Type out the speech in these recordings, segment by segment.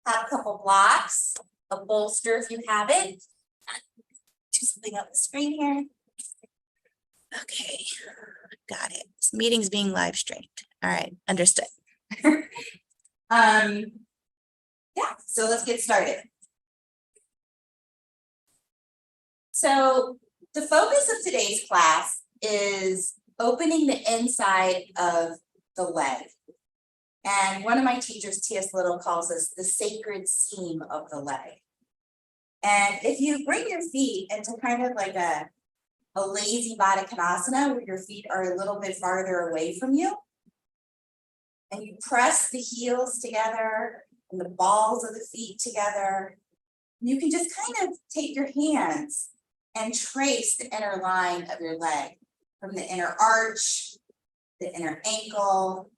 Have a couple blocks, a bolster if you have it. Do something on the screen here. Okay, got it. This meeting's being live streamed. All right, understood. Yeah, so let's get started. So the focus of today's class is opening the inside of the leg. And one of my teachers, T.S. Little, calls this the sacred seam of the leg. And if you bring your feet into kind of like a lazy Baddha where your feet are a little bit farther away from you, and you press the heels together and the balls of the feet together, you can just kind of take your hands and trace the inner line of your leg from the inner arch, the inner ankle,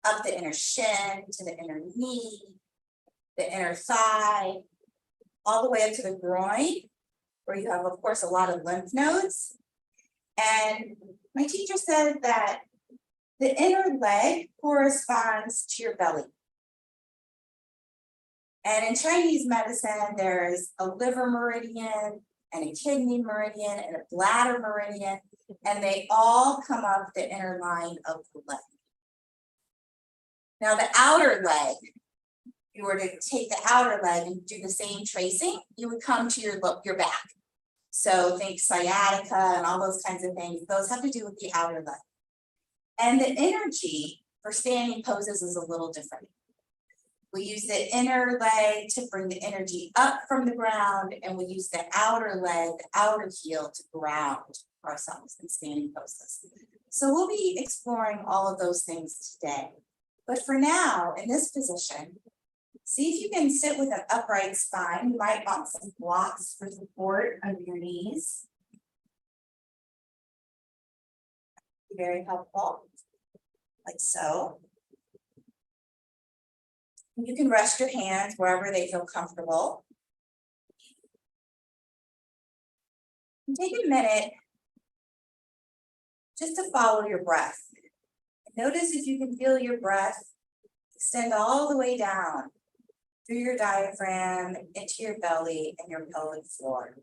up the inner shin to the inner knee, the inner thigh, all the way up to the groin, where you have, of course, a lot of lymph nodes. And my teacher said that the inner leg corresponds to your belly. And in Chinese medicine, there's a liver meridian and a kidney meridian and a bladder meridian, and they all come up the inner line of the leg. Now the outer leg, if you were to take the outer leg and do the same tracing, you would come to your back. So think sciatica and all those kinds of things. Those have to do with the outer leg. And the energy for standing poses is a little different. We use the inner leg to bring the energy up from the ground, and we use the outer leg, the outer heel, to ground ourselves in standing poses. So we'll be exploring all of those things today. But for now, in this position, see if you can sit with an upright spine. You might want some blocks for support under your knees. Very helpful, like so. You can rest your hands wherever they feel comfortable. And take a minute just to follow your breath. Notice if you can feel your breath extend all the way down through your diaphragm, into your belly and your pelvic floor.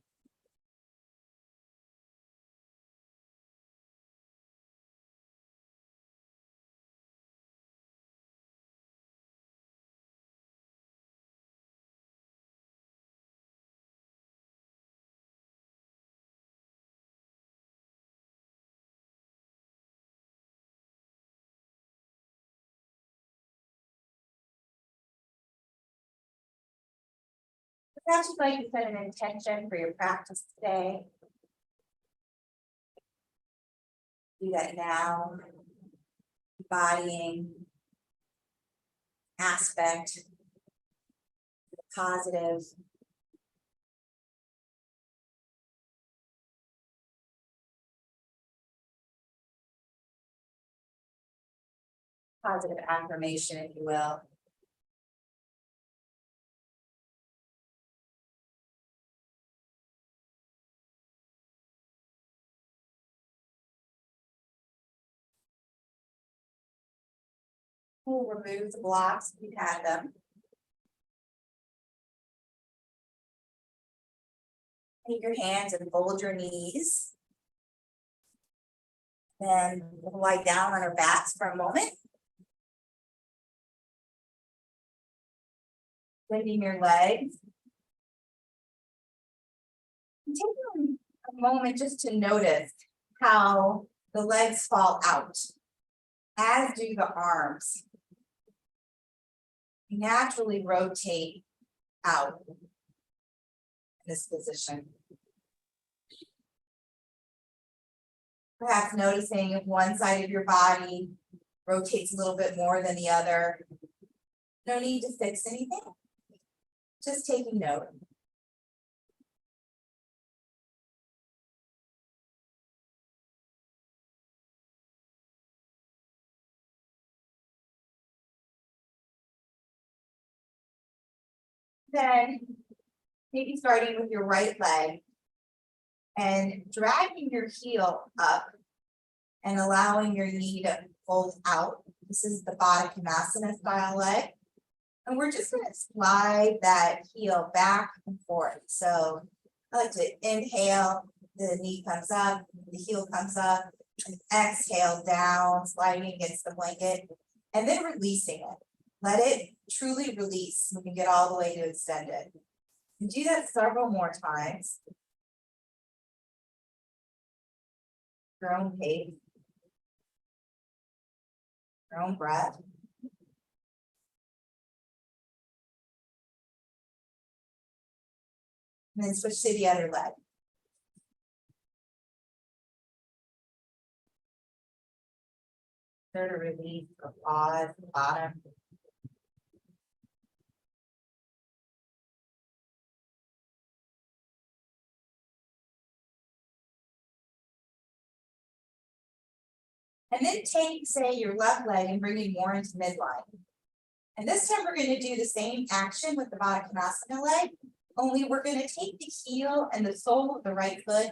Perhaps you'd like to set an intention for your practice today. Do that now. Embodying aspect, positive. Positive affirmation, if you will. We'll remove the blocks if you had them. Take your hands and fold your knees. Then we'll lie down on our backs for a moment. Bending your legs. And taking a moment just to notice how the legs fall out, as do the arms. You naturally rotate out in this position. Perhaps noticing if one side of your body rotates a little bit more than the other. No need to fix anything, just taking note. Then maybe starting with your right leg and dragging your heel up and allowing your knee to fold out. This is the Baddha style leg. And we're just gonna slide that heel back and forth. So I like to inhale, the knee comes up, the heel comes up, and exhale down, sliding against the blanket, and then releasing it. Let it truly release when you get all the way to extended. And do that several more times. Your own pace. Your own breath. And then switch to the other leg. Start to release or pause, bottom. And then take, say, your left leg and bring it more into midline. And this time we're going to do the same action with the Baddha Konasana leg, only we're going to take the heel and the sole of the right foot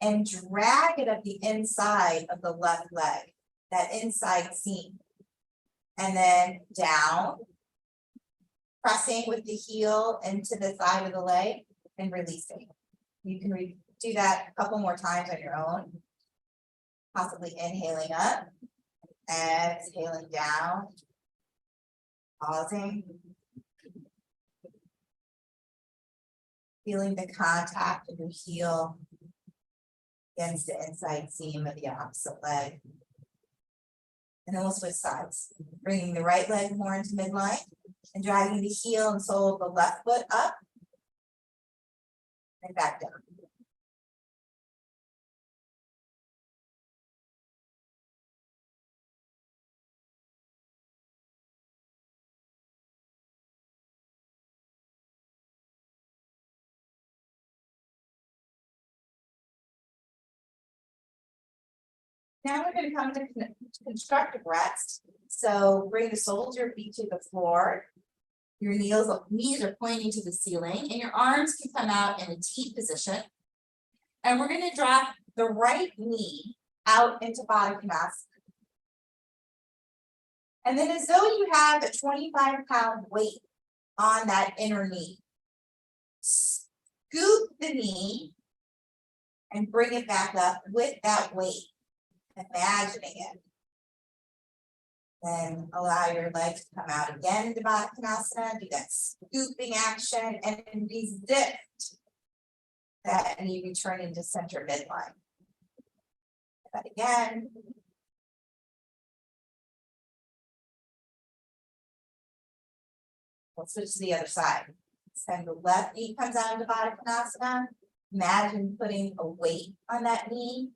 and drag it up the inside of the left leg, that inside seam. And then down, pressing with the heel into the side of the leg and releasing. You can do that a couple more times on your own. Possibly inhaling up, exhaling down, pausing, feeling the contact of your heel against the inside seam of the opposite leg. And then we'll switch sides, bringing the right leg more into midline and dragging the heel and sole of the left foot up and back down. Now we're going to come to constructive rest. So bring the soles of your feet to the floor. Your knees are pointing to the ceiling and your arms can come out in a T position. And we're going to drop the right knee out into Baddha Konasana. And then as though you have a 25-pound weight on that inner knee, scoop the knee and bring it back up with that weight. Imagining it. Then allow your legs to come out again into Baddha Konasana. Do that scooping action and resist that knee return into center midline. That again. We'll switch to the other side. Send the left knee comes out into Baddha Konasana. Imagine putting a weight on that knee.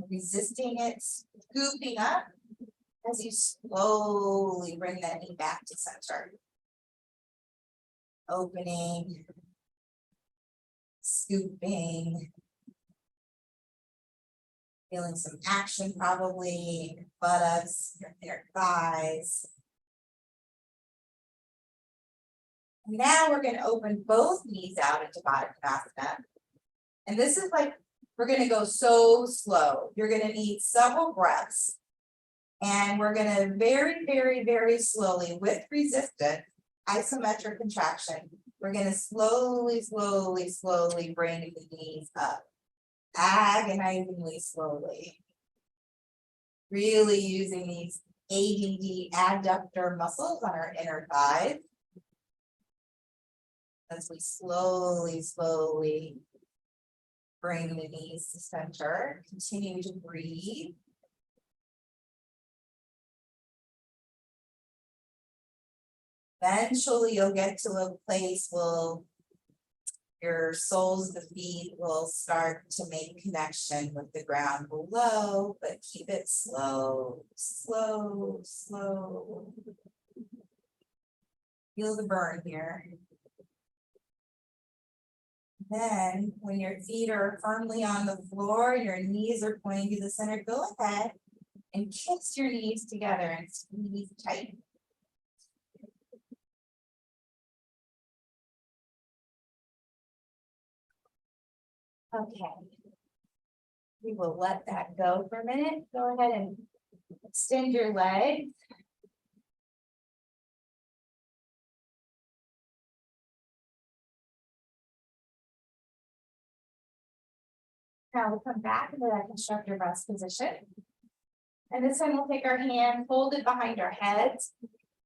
Resisting it, scooping up as you slowly bring that knee back to center. Opening, scooping, feeling some action probably in your buttocks, your inner thighs. And now we're going to open both knees out into Baddha Konasana. And this is like, we're going to go so slow. You're going to need several breaths. And we're going to very, very, very slowly, with resistance, isometric contraction, we're going to slowly, slowly, slowly bring the knees up. Agonizingly slowly. Really using these ADD adductor muscles on our inner thighs. As we slowly, slowly bring the knees to center, continue to breathe. Eventually you'll get to a place where your soles of the feet will start to make connection with the ground below, but keep it slow, slow, slow. Feel the burn here. Then, when your feet are firmly on the floor, your knees are pointing to the center, go ahead and kiss your knees together and squeeze tight. Okay. We will let that go for a minute. Go ahead and extend your legs. Now we'll come back into that constructive rest position. And this time we'll take our hand folded behind our heads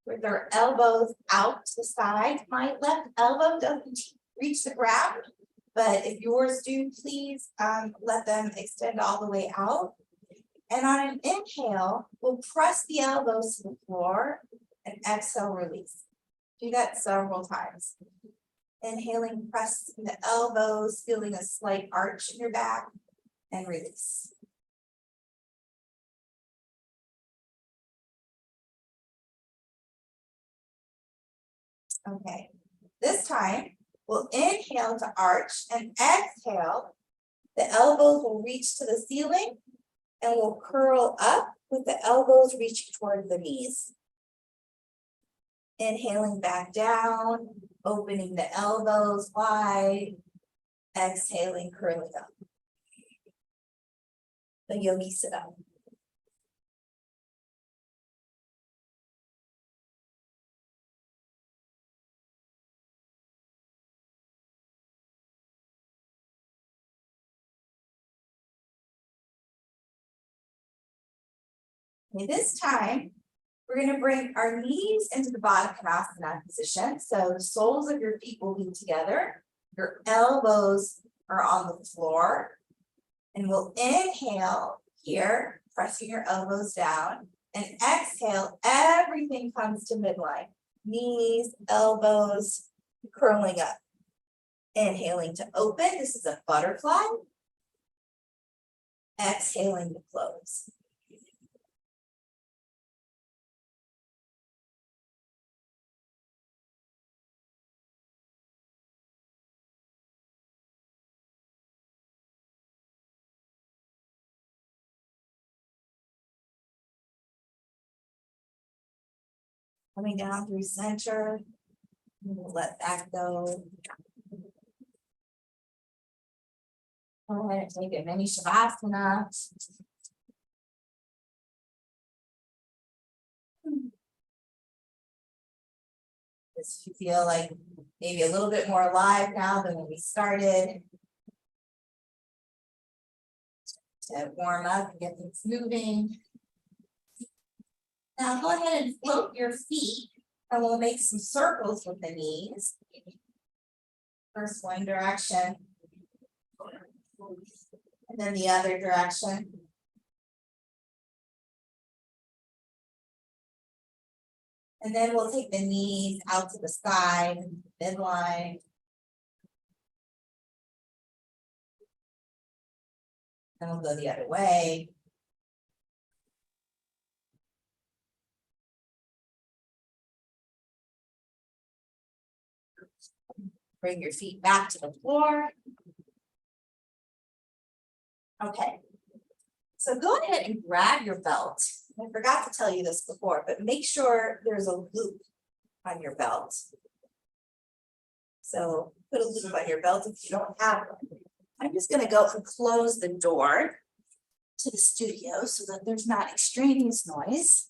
with our elbows out to the side. My left elbow doesn't reach the ground, but if yours do, please let them extend all the way out. And on an inhale, we'll press the elbows to the floor and exhale, release. Do that several times. Inhaling, pressing the elbows, feeling a slight arch in your back, and release. Okay, this time we'll inhale to arch and exhale. The elbows will reach to the ceiling and we'll curl up with the elbows reaching toward the knees. Inhaling back down, opening the elbows wide, exhaling, curling up. The yogi sit up. Okay, this time, we're going to bring our knees into the Baddha Konasana position. So the soles of your feet will be together. Your elbows are on the floor. And we'll inhale here, pressing your elbows down. And exhale, everything comes to midline. Knees, elbows, curling up. Inhaling to open. This is a butterfly. Exhaling to close. Coming down through center, we'll let that go. Go ahead and take a mini shavasana. Just you feel like maybe a little bit more alive now than when we started. To warm up and get things moving. Now go ahead and float your feet and we'll make some circles with the knees. First one direction. And then the other direction. And then we'll take the knees out to the side, midline. Then we'll go the other way. Bring your feet back to the floor. Okay. So go ahead and grab your belt. I forgot to tell you this before, but make sure there's a loop on your belt. So put a loop on your belt if you don't have one. I'm just going to go and close the door to the studio so that there's not extraneous noise.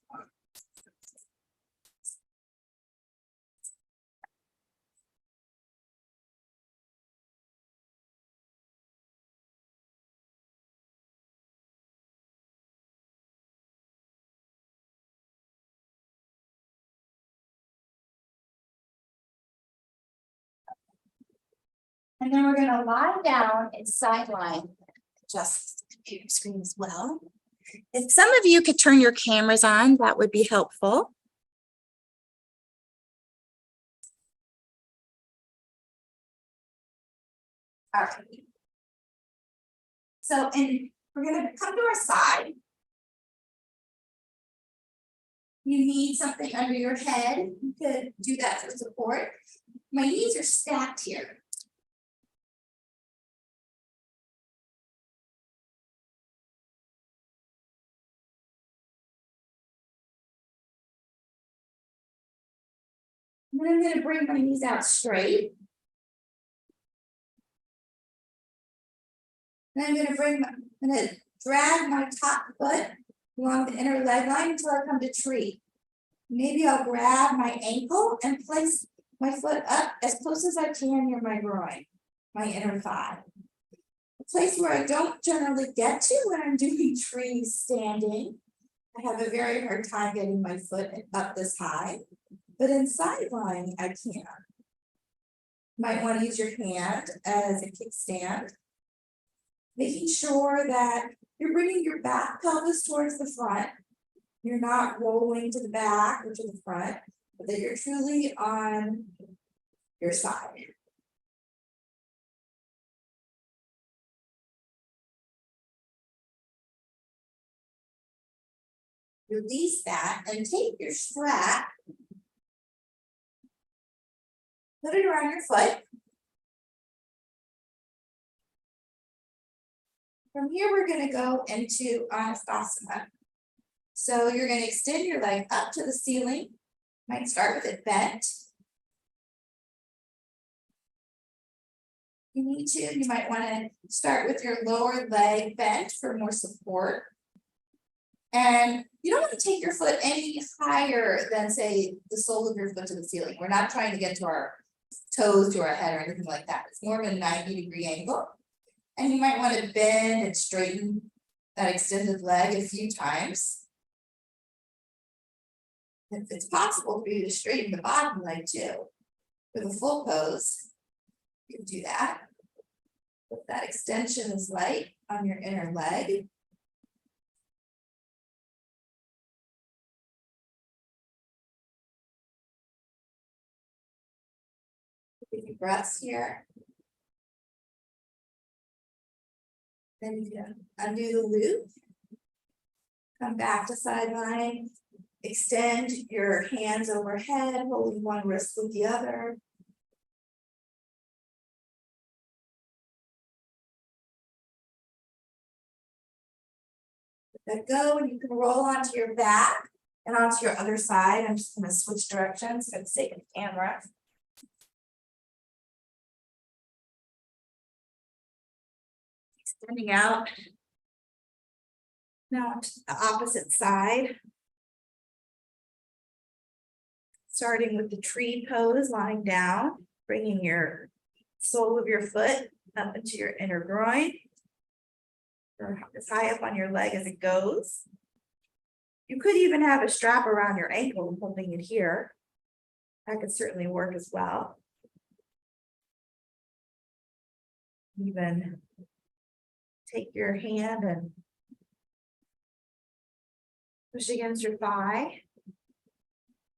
And then we're going to lie down and sideline, adjust the computer screen as well. If some of you could turn your cameras on, that would be helpful. All right. So, and we're going to come to our side. You need something under your head. You could do that for support. My knees are stacked here. And then I'm going to bring my knees out straight. And I'm going to drag my top foot along the inner leg line until I come to tree. Maybe I'll grab my ankle and place my foot up as close as I can near my groin, my inner thigh. place where I don't generally get to when I'm doing tree standing. I have a very hard time getting my foot up this high, but in side lying, I can. Might want to use your hand as a kickstand. Making sure that you're bringing your back pelvis towards the front. You're not rolling to the back or to the front, but that you're truly on your side. Release that and take your strap, put it around your foot. From here, we're going to go into Anastasana. So you're going to extend your leg up to the ceiling. Might start with it bent. You need to, you might want to start with your lower leg bent for more support. And you don't want to take your foot any higher than, say, the sole of your foot to the ceiling. We're not trying to get to our toes to our head or anything like that. It's more of a 90-degree angle. And you might want to bend and straighten that extended leg a few times. If it's possible for you to straighten the bottom leg too, for the full pose, you can do that. If that extension is light on your inner leg. Take a few breaths here. Then you can undo the loop. Come back to side lying. Extend your hands overhead, holding one wrist with the other. Let that go, and you can roll onto your back and onto your other side. I'm just going to switch directions for the sake of the camera. Extending out. Now to the opposite side. Starting with the tree pose, lying down, bringing your sole of your foot up into your inner groin, or as high up on your leg as it goes. You could even have a strap around your ankle and holding it here. That could certainly work as well. Even take your hand and push against your thigh.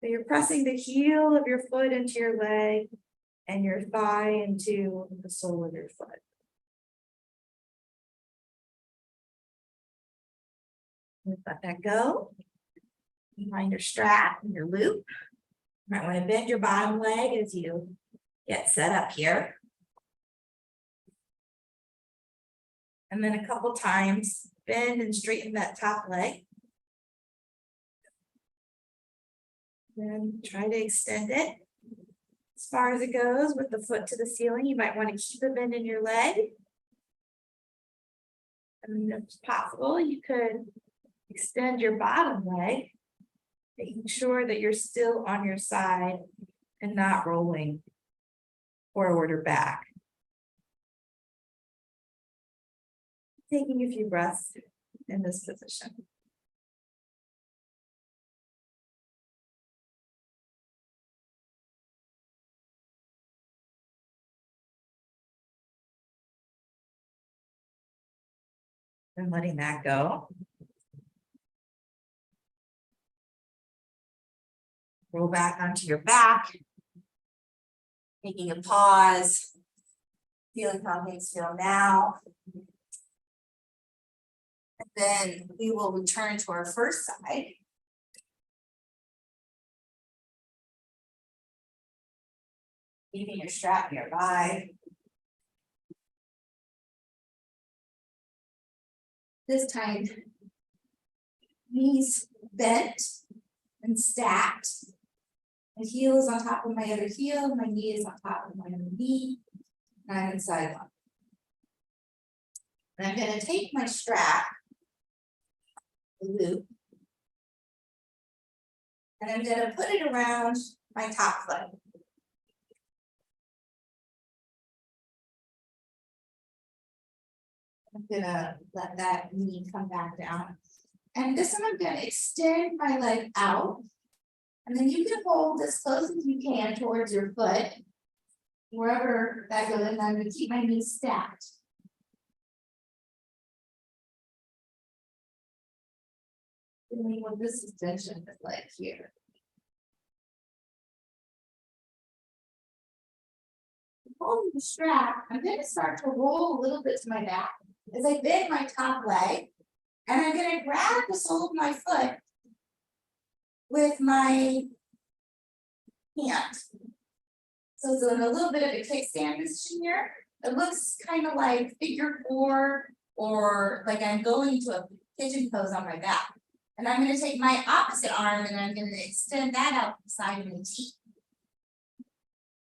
So you're pressing the heel of your foot into your leg and your thigh into the sole of your foot. Let that go. Behind your strap and your loop. You might want to bend your bottom leg as you get set up here. And then a couple times, bend and straighten that top leg. Then try to extend it as far as it goes with the foot to the ceiling. You might want to keep a bend in your leg. And if it's possible, you could extend your bottom leg, making sure that you're still on your side and not rolling forward or back. Taking a few breaths in this position. And letting that go. Roll back onto your back. Taking a pause. Feeling how things feel now. And then we will return to our first side. Keeping your strap nearby. This time, knees bent and stacked. My heel is on top of my other heel, my knee is on top of my other knee, and I'm in side lying. And I'm going to take my strap, the loop, and I'm going to put it around my top foot. I'm gonna let that knee come back down. And this one, I'm gonna extend my leg out. And then you can hold as close as you can towards your foot. Wherever that goes, and I'm gonna keep my knees stacked. Doing what this extension is like here. Holding the strap, I'm gonna start to roll a little bit to my back as I bend my top leg. And I'm gonna grab the sole of my foot with my hand. So it's a little bit of a kickstand position here. It looks kind of like figure 4 or like I'm going to a pigeon pose on my back. And I'm going to take my opposite arm and I'm going to extend that out the side of the T.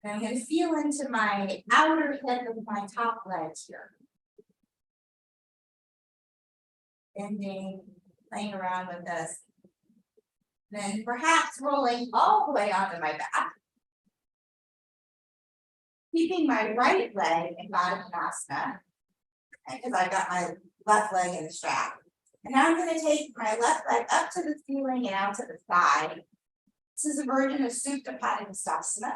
And I'm going to feel into my outer hip of my top leg here. Bending, playing around with this. Then perhaps rolling all the way onto my back. Keeping my right leg in Uttanasana, because I've got my left leg in the strap. And now I'm going to take my left leg up to the ceiling and out to the side. This is a version of Supta Padangusthasana.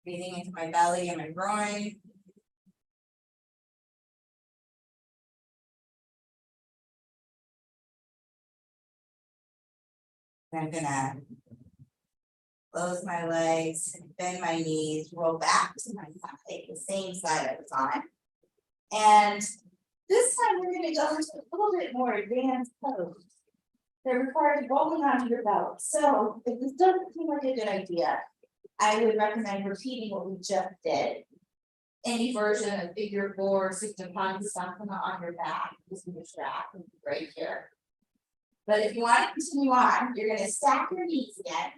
Breathing into my belly and my groin. And I'm gonna close my legs, bend my knees, roll back to my side, the same side I was on. And this time we're gonna go into a little bit more advanced pose that requires rolling onto your belt. So if this doesn't seem like a good idea, I would recommend repeating what we just did. Any version of figure 4, Supta Padangusthasana on your back, using your strap right here. But if you want to continue on, you're going to stack your knees again.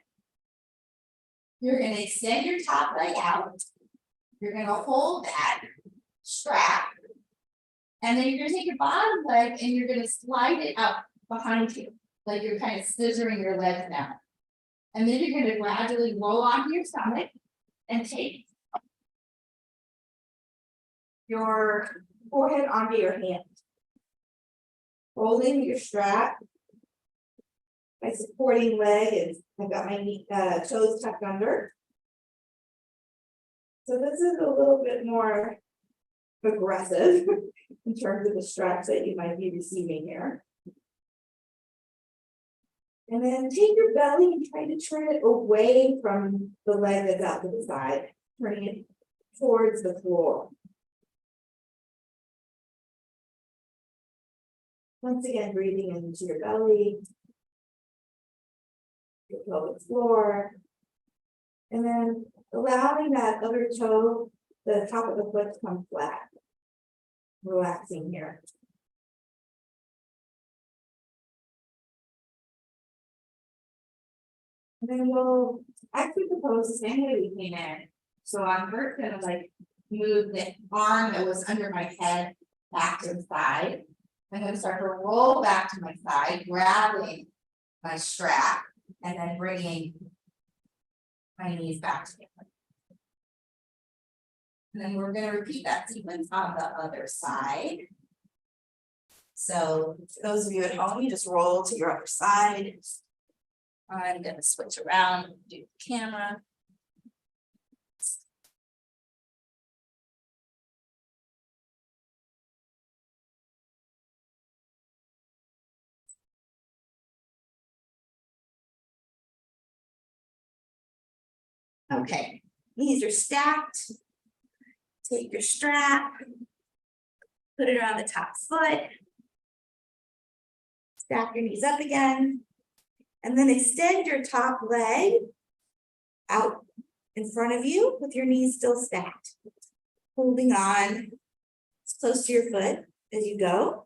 You're going to extend your top leg out. You're going to hold that strap. And then you're going to take your bottom leg and you're going to slide it up behind you. Like you're kind of scissoring your legs down. And then you're going to gradually roll onto your stomach and take your forehead onto your hand. Holding your strap. My supporting leg is, I've got my knee, toes tucked under. So this is a little bit more aggressive in terms of the straps that you might be receiving here. And then take your belly and try to turn it away from the leg that's out to the side, turning it towards the floor. Once again, breathing into your belly. Your pelvic floor, and then allowing that other toe, the top of the foot to come flat. Relaxing here. And then we'll actually propose the same way we came in. So I'm first gonna like move the arm that was under my head back to the side. I'm gonna start to roll back to my side, grabbing my strap. And then bringing my knees back together. And then we're going to repeat that sequence on the other side. So for those of you at home, you just roll to your other side. I'm going to switch around, do the camera. Okay, knees are stacked. Take your strap, put it around the top foot. Stack your knees up again. And then extend your top leg out in front of you with your knees still stacked. Holding on as close to your foot as you go.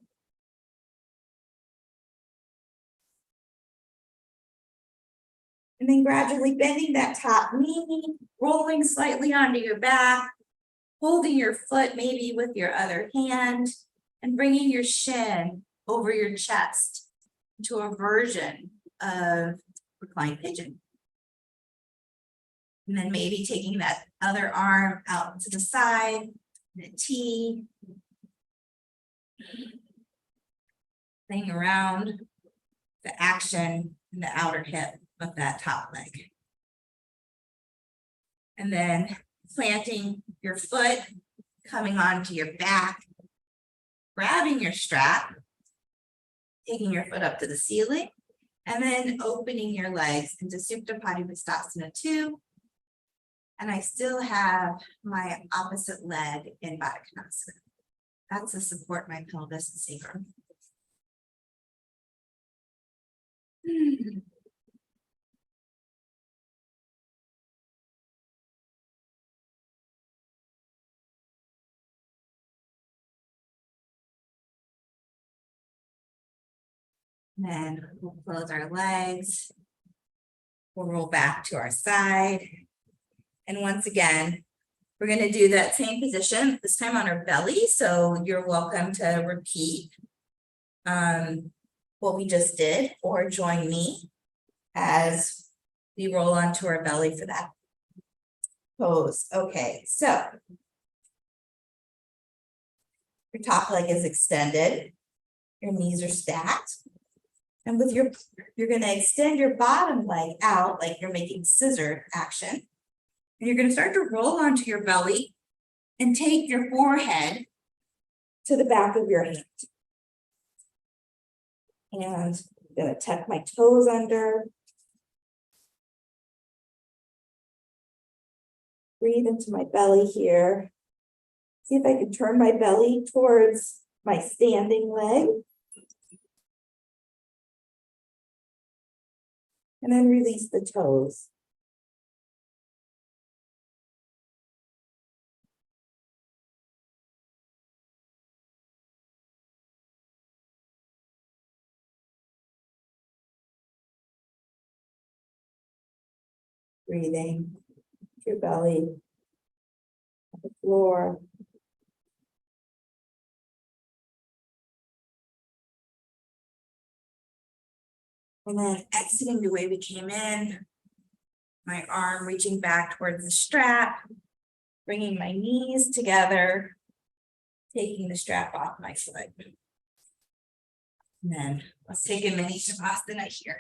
And then gradually bending that top knee, rolling slightly onto your back, holding your foot maybe with your other hand, and bringing your shin over your chest into a version of reclined pigeon. And then maybe taking that other arm out to the side, the T. Playing around the action in the outer hip of that top leg. And then planting your foot, coming onto your back, grabbing your strap, taking your foot up to the ceiling, and then opening your legs into Supta Padangusthasana 2. And I still have my opposite leg in Baddha Konasana. That's to support my pelvis and sacrum. Then we'll close our legs. We'll roll back to our side. And once again, we're going to do that same position, this time on our belly. So you're welcome to repeat what we just did, or join me as we roll onto our belly for that pose. Okay, so your top leg is extended, your knees are stacked. And with you're going to extend your bottom leg out like you're making scissor action. And you're going to start to roll onto your belly and take your forehead to the back of your hand. And I'm going to tuck my toes under. Breathe into my belly here. See if I can turn my belly towards my standing leg. And then release the toes. Breathing your belly on the floor. And then exiting the way we came in, my arm reaching back towards the strap, bringing my knees together, taking the strap off my foot. And then let's take a mini Shavasana here.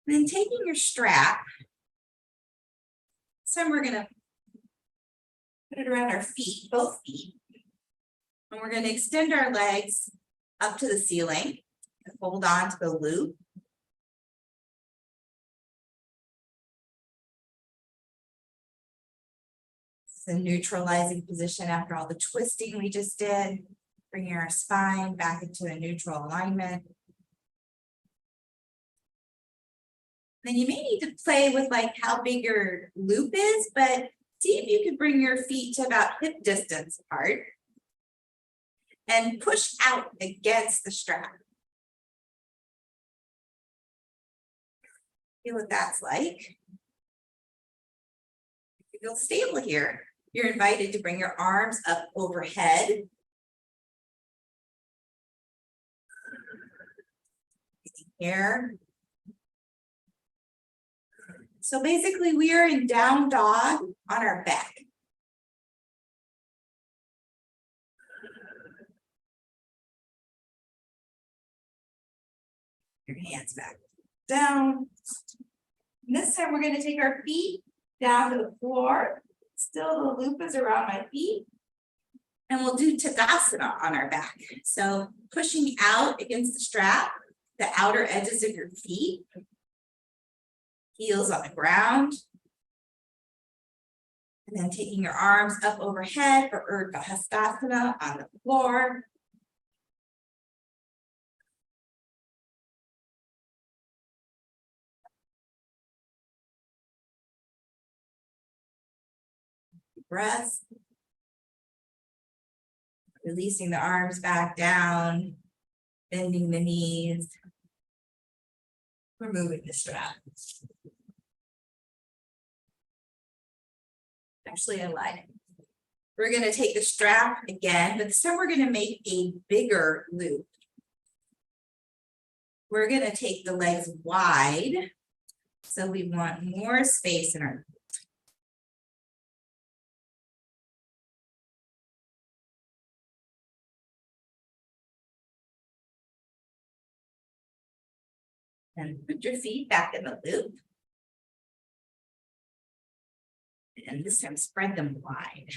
And then taking your strap, so we're gonna put it around our feet, both feet. And we're gonna extend our legs up to the ceiling and hold on to the loop. It's a neutralizing position after all the twisting we just did, bringing our spine back into a neutral alignment. Then you may need to play with like how big your loop is, but see if you can bring your feet to about hip distance apart and push out against the strap. Feel what that's like. If you feel stable here, you're invited to bring your arms up overhead. Here. So basically we are in down dog on our back. Your hands back down. And this time we're going to take our feet down to the floor. Still the loop is around my feet. And we'll do Tadasana on our back. So pushing out against the strap, the outer edges of your feet. Heels on the ground. And then taking your arms up overhead for Urdhva Hastasana on the floor. Breath. Releasing the arms back down, bending the knees. removing the strap. Actually, I lied. We're gonna take the strap again, but this time we're gonna make a bigger loop. We're gonna take the legs wide, so we want more space in our. And put your feet back in the loop. And this time spread them wide. If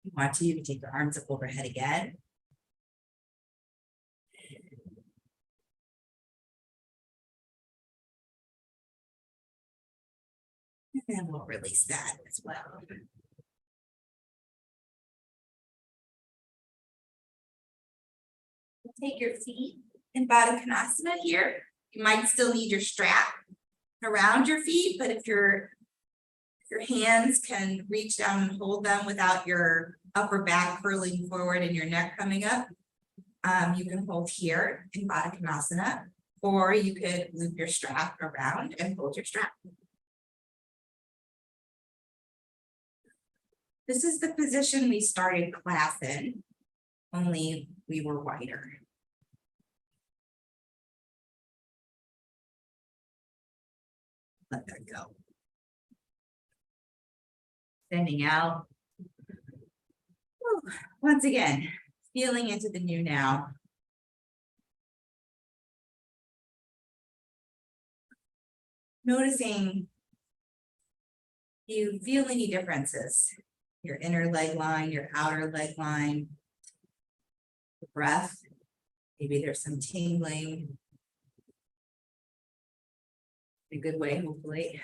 you want to, you can take your arms up overhead again. And then we'll release that as well. Take your feet in Baddha Konasana here. You might still need your strap around your feet, but if your hands can reach down and hold them without your upper back curling forward and your neck coming up, you can hold here in Baddha Konasana, or you could loop your strap around and hold your strap. This is the position we started class in, only we were wider. Let that go. Sending out. Whew. Once again, feeling into the new now. Noticing, do you feel any differences? Your inner leg line, your outer leg line, the breath. Maybe there's some tingling. In a good way, hopefully.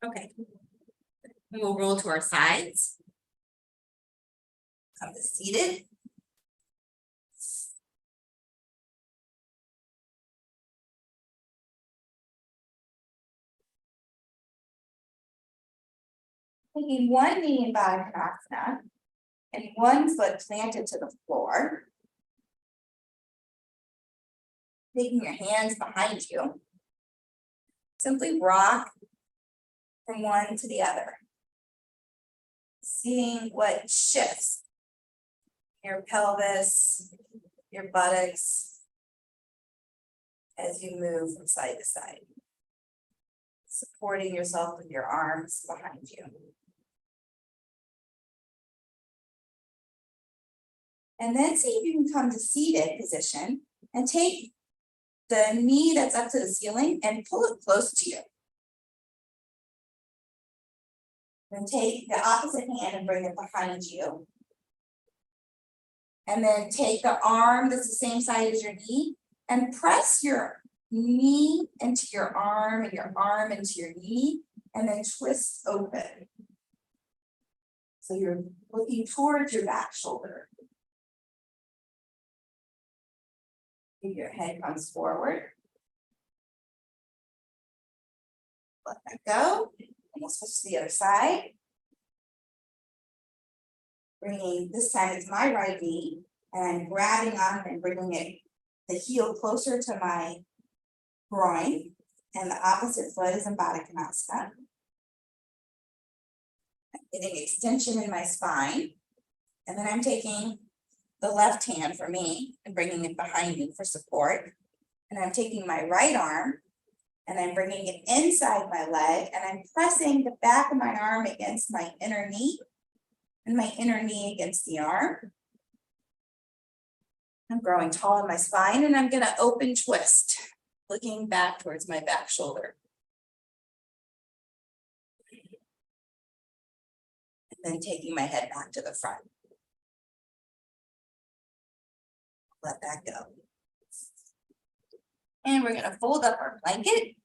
Okay. We'll roll to our sides. Come to seated. Taking one knee in Baddha Konasana and one foot planted to the floor. Taking your hands behind you. Simply rock from one to the other. Seeing what shifts. Your pelvis, your buttocks, as you move from side to side. Supporting yourself with your arms behind you. And then see if you can come to seated position and take the knee that's up to the ceiling and pull it close to you. Then take the opposite hand and bring it behind you. And then take the arm that's the same side as your knee and press your knee into your arm and your arm into your knee, and then twist open. So you're looking towards your back shoulder. Your head comes forward. Let that go. And we'll switch to the other side. Bringing, this time it's my right knee, and I'm grabbing on and bringing it, the heel closer to my groin, and the opposite foot is in Baddha Konasana. I'm getting extension in my spine, and then I'm taking the left hand for me and bringing it behind me for support. And I'm taking my right arm and I'm bringing it inside my leg, and I'm pressing the back of my arm against my inner knee and my inner knee against the arm. I'm growing tall in my spine, and I'm going to open twist, looking back towards my back shoulder. And then taking my head back to the front. Let that go. And we're going to fold up our blanket.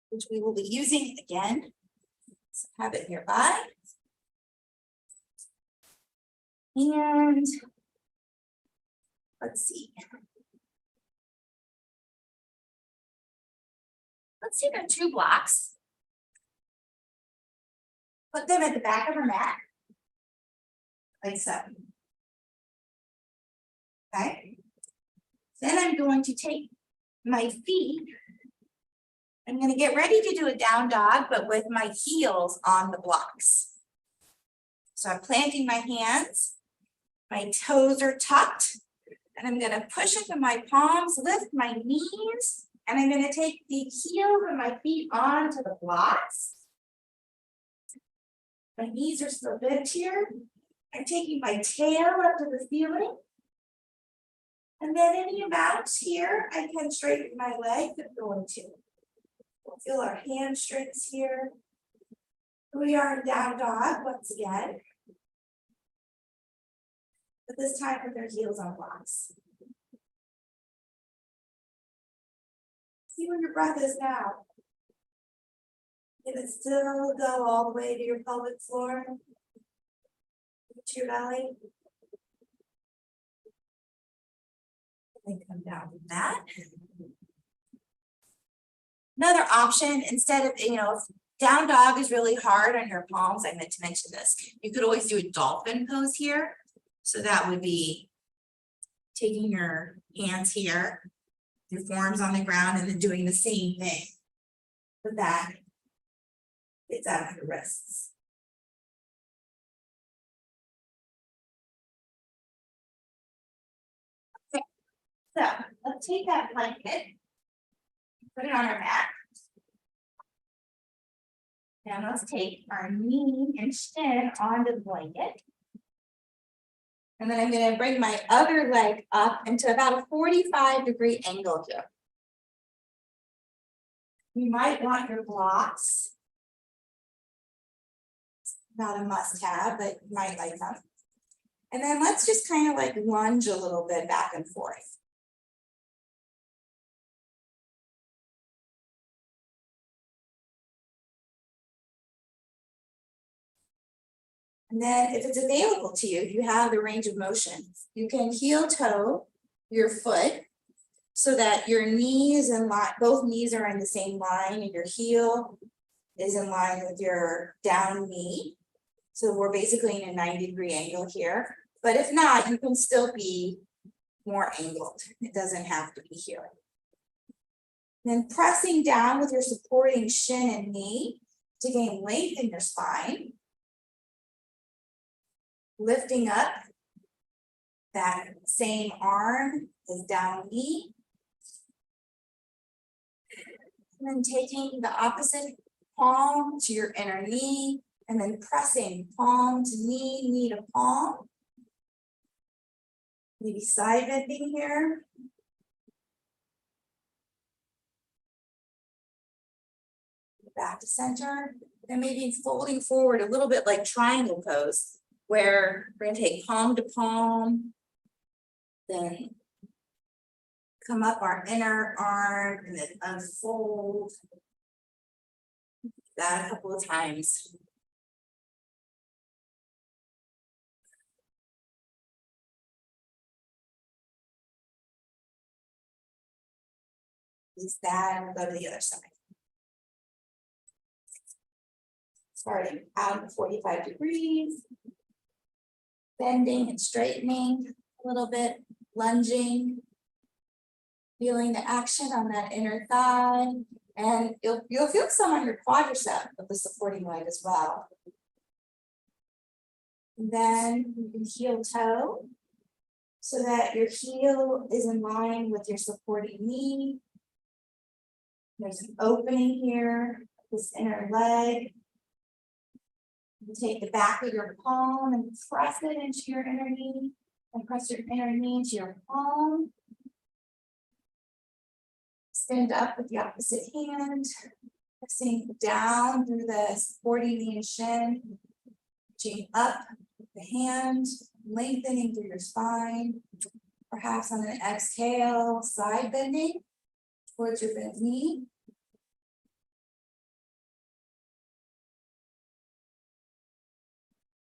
Which we will be using again. So have it nearby. And let's see. Let's take our 2 blocks. Put them at the back of our mat. Like so. Okay. Then I'm going to take my feet. I'm going to get ready to do a down dog, but with my heels on the blocks. So I'm planting my hands. My toes are tucked. And I'm going to push into my palms, lift my knees, and I'm going to take the heels of my feet onto the blocks. My knees are still bent here. I'm taking my tail up to the ceiling. And then any amounts here, I can straighten my legs if going to. We'll feel our hamstrings here. We are in down dog once again. But this time with our heels on blocks. See where your breath is now. Can it still go all the way to your pelvic floor? To your belly? And come down with that. Another option, instead of, if down dog is really hard on your palms, I meant to mention this. You could always do a dolphin pose here. So that would be taking your hands here, your forearms on the ground, and then doing the same thing. But that it's out of your wrists. Okay, so let's take that blanket, put it on our mat. Now let's take our knee and shin onto the blanket. And then I'm going to bring my other leg up into about a 45-degree angle here. You might want your blocks. It's not a must-have, but you might like them. And then let's just kind of like lunge a little bit back and forth. And then if it's available to you, if you have the range of motion, you can heel toe your foot so that your knees and both knees are in the same line and your heel is in line with your down knee. So we're basically in a 90-degree angle here. But if not, you can still be more angled. It doesn't have to be here. Then pressing down with your supporting shin and knee to gain length in your spine. Lifting up that same arm as down knee. And then taking the opposite palm to your inner knee, and then pressing palm to knee, knee to palm. Maybe side bending here. Back to center, and maybe folding forward a little bit like triangle pose, where we're going to take palm to palm, then come up our inner arm and then unfold. That a couple of times. Release that and we'll go to the other side. Starting out at 45 degrees. Bending and straightening a little bit, lunging. Feeling the action on that inner thigh. And you'll feel some on your quadricep of the supporting leg as well. And then you can heel toe so that your heel is in line with your supporting knee. There's an opening here, this inner leg. You take the back of your palm and press it into your inner knee, and press your inner knee into your palm. Stand up with the opposite hand, pressing down through the supporting knee and shin, reaching up with the hand, lengthening through your spine, perhaps on an exhale, side bending towards your bent knee.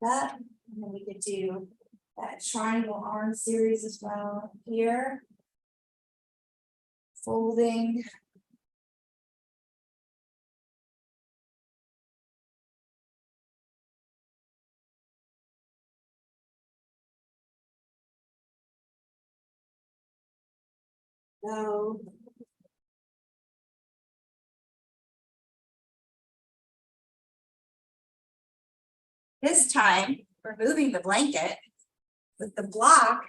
That, and then we could do that triangle arm series as well here. Folding. So. This time, removing the blanket with the block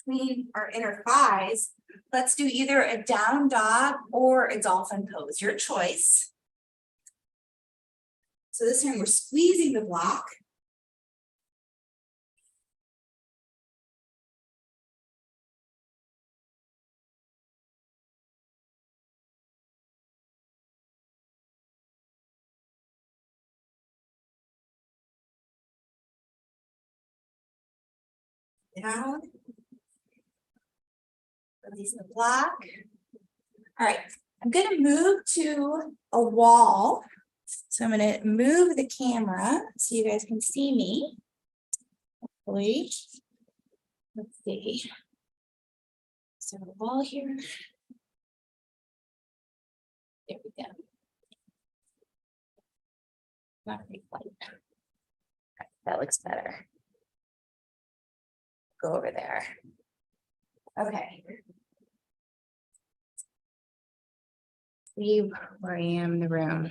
between our inner thighs. Let's do either a down dog or a dolphin pose, your choice. So this time we're squeezing the block. Down. Release the block. All right, I'm going to move to a wall. So I'm going to move the camera so you guys can see me. Hopefully. Let's see. So the wall here. There we go. Not very light. That looks better. Go over there. Okay. See where I am in the room.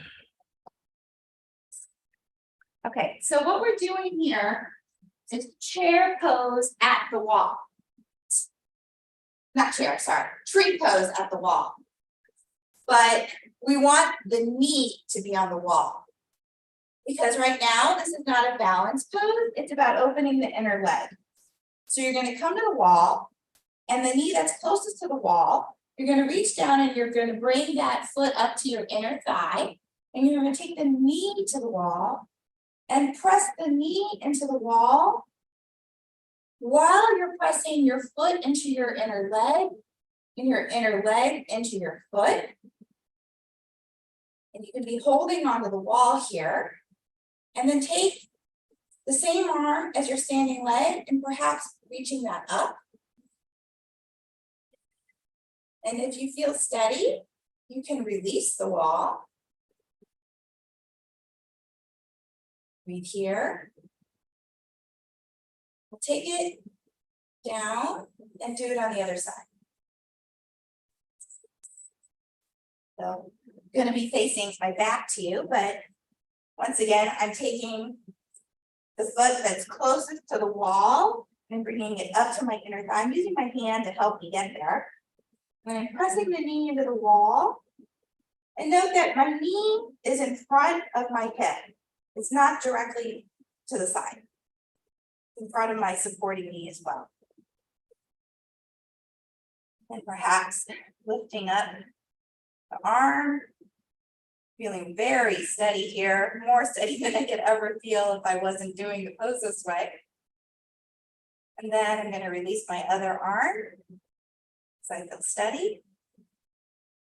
Okay, so what we're doing here is chair pose at the wall. Not chair, sorry, tree pose at the wall. But we want the knee to be on the wall. Because right now, this is not a balance pose, it's about opening the inner leg. So you're going to come to the wall, and the knee that's closest to the wall, you're going to reach down and you're going to bring that foot up to your inner thigh, and you're going to take the knee to the wall and press the knee into the wall while you're pressing your foot into your inner leg and your inner leg into your foot. And you can be holding onto the wall here, and then take the same arm as your standing leg and perhaps reaching that up. And if you feel steady, you can release the wall. Breathe here. We'll take it down and do it on the other side. So I'm going to be facing my back to you, but once again, I'm taking the foot that's closest to the wall and bringing it up to my inner thigh. I'm using my hand to help me get there. And I'm pressing the knee into the wall. And note that my knee is in front of my hip. It's not directly to the side. It's in front of my supporting knee as well. And perhaps lifting up the arm. Feeling very steady here, more steady than I could ever feel if I wasn't doing the pose this way. And then I'm going to release my other arm so I feel steady.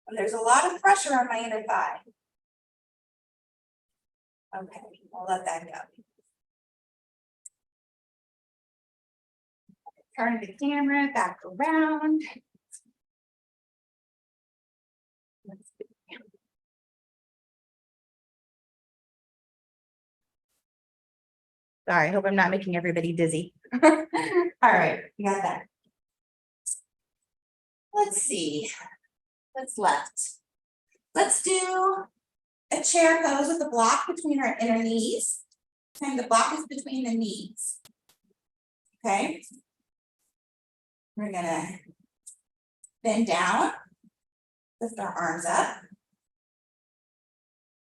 And there's a lot of pressure on my inner thigh. Okay, I'll let that go. Turn the camera back around. Sorry, I hope I'm not making everybody dizzy. All right, you got that. Let's see. What's left? Let's do a chair pose with a block between our inner knees. And the block is between the knees. Okay. We're gonna bend down, lift our arms up.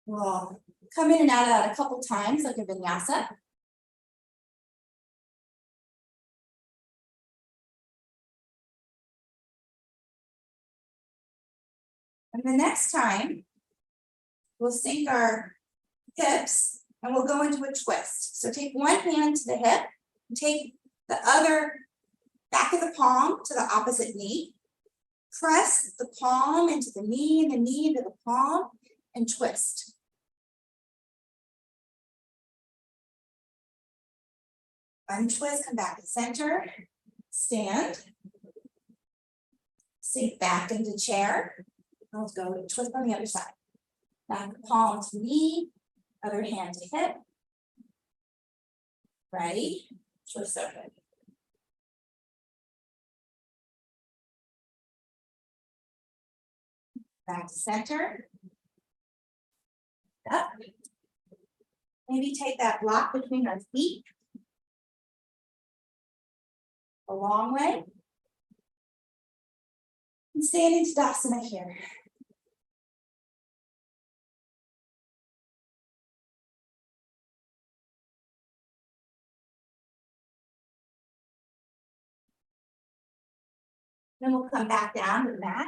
We'll come in and out of that a couple times, like a vinyasa. And the next time, we'll sink our hips and we'll go into a twist. So take one hand to the hip, and take the other back of the palm to the opposite knee. Press the palm into the knee and the knee into the palm and twist. Untwist, come back to center, stand. Sink back into chair. Let's go twist on the other side. Back palm to knee, other hand to hip. Ready? Twist open. Back to center. Up. Maybe take that block between our feet a long way. And stand into Tadasana here. Then we'll come back down to the mat.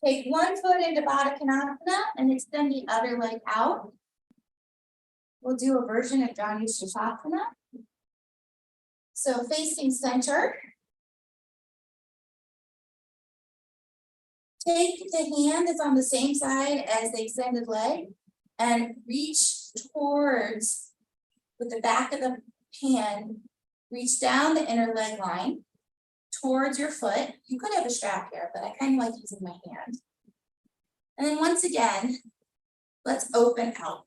Take one foot into Baddha Konasana and extend the other leg out. We'll do a version of Janu Sirsasana. So facing center. Take the hand that's on the same side as the extended leg and reach towards, with the back of the hand, reach down the inner leg line towards your foot. You could have a strap here, but I kind of like using my hand. And then once again, let's open out.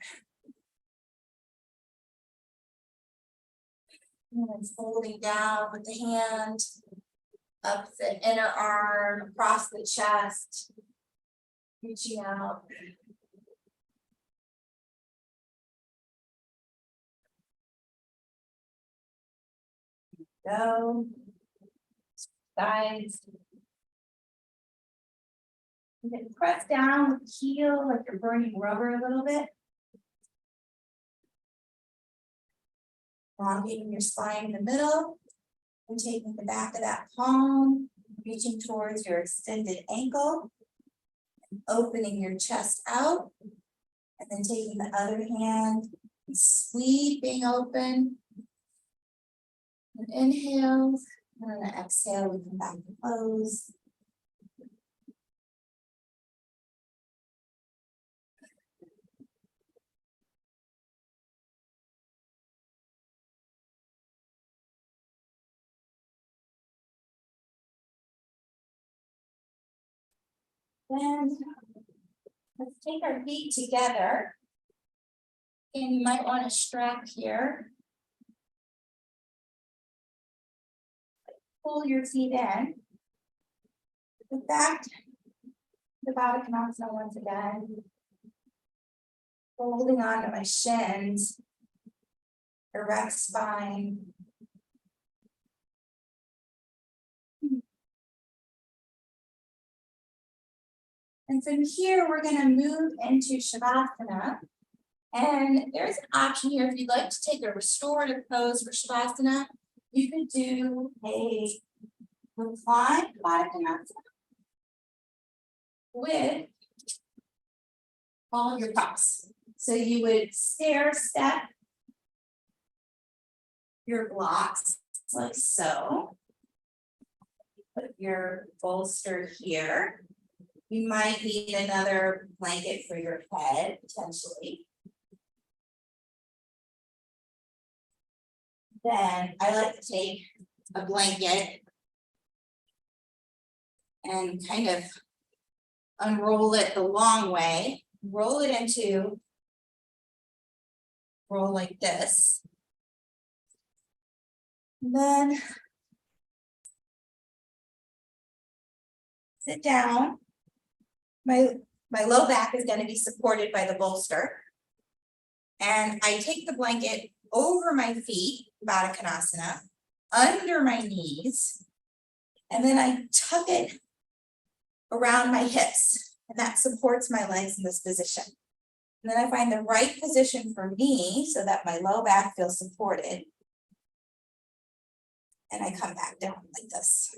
And folding down with the hand, up the inner arm, across the chest, reaching out. Go. Sides. You can press down with the heel like you're burning rubber a little bit. Elongating your spine in the middle and taking the back of that palm, reaching towards your extended ankle, and opening your chest out, and then taking the other hand and sweeping open. And inhale, and then exhale, we come back to close. Then let's take our feet together. And you might want to strap here. Pull your feet in. Go back to the Baddha Konasana once again. Holding on to my shins. Erect spine. And from here, we're going to move into Shavasana. And there's an option here if you'd like to take a restorative pose for Shavasana. You could do a reclined Baddha Konasana with all your props. So you would stair step your blocks like so. Put your bolster here. You might need another blanket for your head, potentially. Then I like to take a blanket and kind of unroll it the long way, roll it into, roll like this. And then sit down. My low back is going to be supported by the bolster. And I take the blanket over my feet, Baddha Konasana, under my knees, and then I tuck it around my hips, and that supports my legs in this position. And then I find the right position for me so that my low back feels supported. And I come back down like this.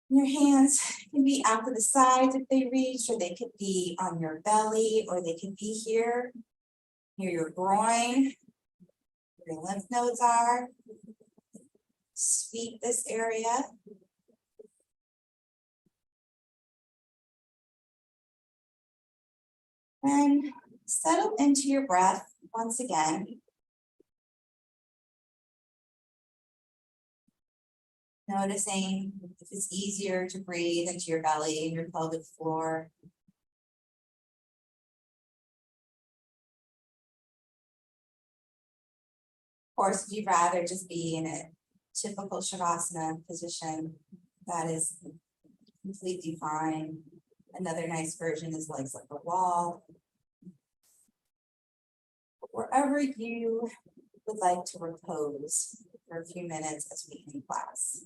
Your hands can be out to the sides if they reach, or they could be on your belly, or they could be here, near your groin, where your lymph nodes are. Sweep this area. And settle into your breath once again. Noticing if it's easier to breathe into your belly and your pelvic floor. Of course, if you'd rather just be in a typical Shavasana position, that is completely fine. Another nice version is legs like a wall. Wherever you would like to repose for a few minutes as we end class.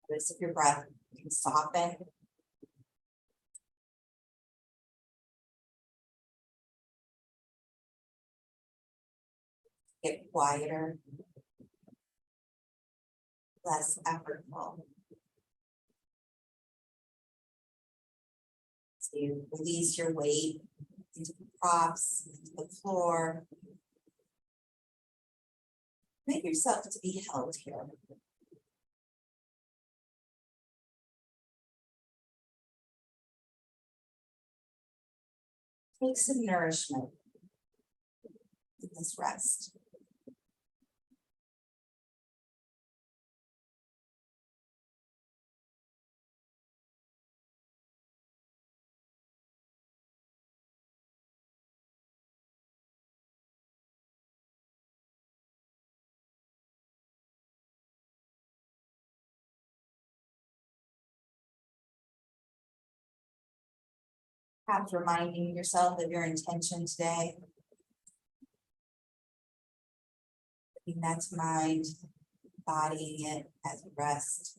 Notice if your breath can soften. Get quieter, less effortful. So you release your weight into the props, into the floor. Make yourself to be held here. Take some nourishment in this rest. Perhaps reminding yourself of your intention today. Bring that to mind, bodying it as a rest.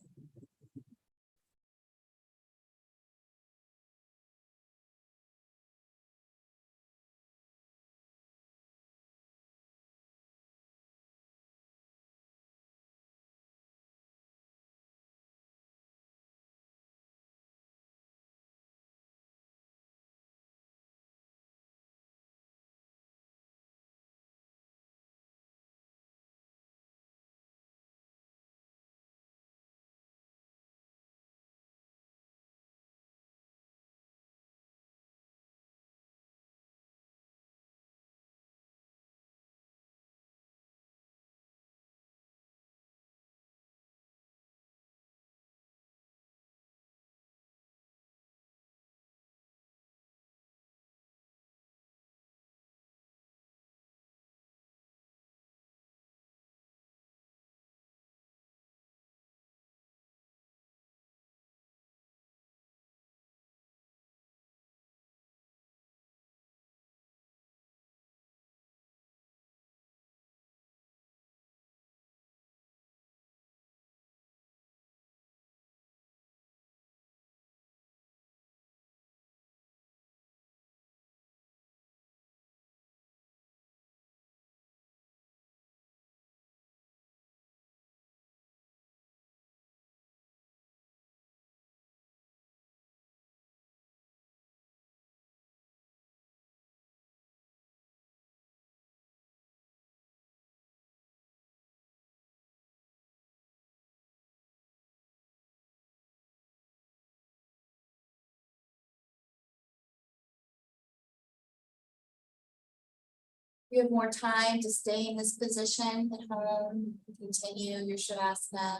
You have more time to stay in this position at home, continue your Shavasana.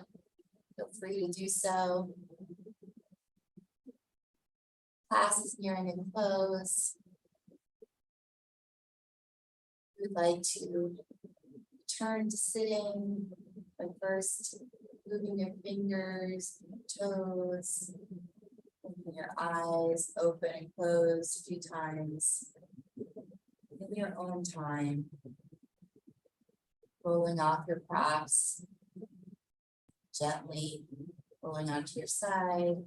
Feel free to do so. Class is nearing a close. We'd like to return to sitting by first moving your fingers, toes, opening your eyes, open and close a few times. In your own time, rolling off your props, gently rolling onto your side,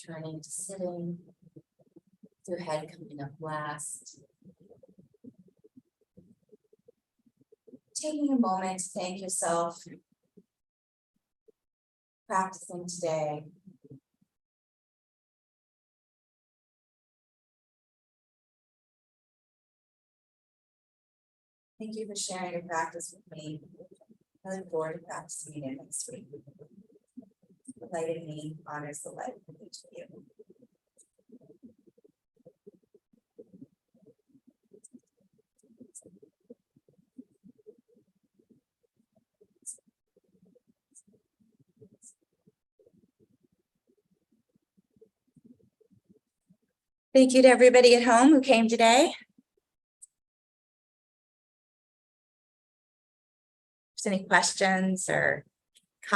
turning to sitting, with your head coming up last. Taking a moment to thank yourself for practicing today. Thank you for sharing your practice with me. I look forward to practicing it next week. The light in me honors the light of each of you. Thank you to everybody at home who came today. If there's any questions or